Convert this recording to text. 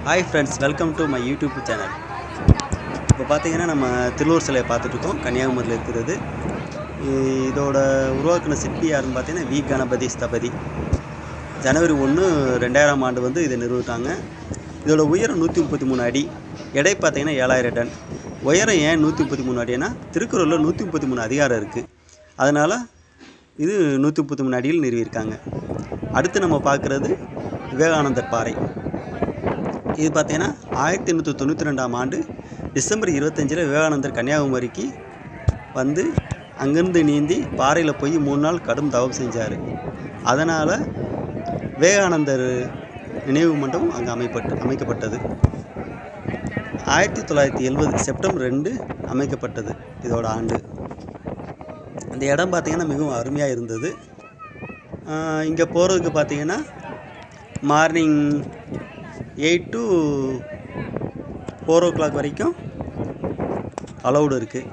Hi friends, welcome to my YouTube channel. இப்போ பார்த்தீங்கன்னா நம்ம திருவள்ளுவர் சிலையை பார்த்துட்ருக்கோம். கன்னியாகுமரியில் இருக்கிறது. இதோட உருவாக்கின சிற்பி யாருன்னு பார்த்தீங்கன்னா வி கணபதி ஸ்தபதி. ஜனவரி 1, 2000 ஆண்டு வந்து இதை நிறுவிட்டாங்க. இதோட உயரம் 133 அடி, எடை பார்த்தீங்கன்னா 7000 டன். உயரம் ஏன் 133 அடினா, திருக்குறளில் 133 அதிகாரம் இருக்குது. அதனால் இது 133 அடியில் நிறுவியிருக்காங்க. அடுத்து நம்ம பார்க்குறது விவேகானந்தர் பாறை. இது பார்த்தீங்கன்னா 1892 ஆண்டு டிசம்பர் 25 விவேகானந்தர் கன்னியாகுமரிக்கு வந்து அங்கேருந்து நீந்தி பாறையில் போய் 3 நாள் கடும் தவம் செஞ்சார். அதனால் விவேகானந்தர் நினைவு மண்டபம் அங்கே அமைக்கப்பட்டது. 1970 செப்டம்பர் 2 அமைக்கப்பட்டது இதோட ஆண்டு. இந்த இடம் பார்த்திங்கன்னா மிகவும் அருமையாக இருந்தது. இங்கே போகிறதுக்கு பார்த்திங்கன்னா மார்னிங் 8 to 4 o'clock வரைக்கும் அலௌடு இருக்குது.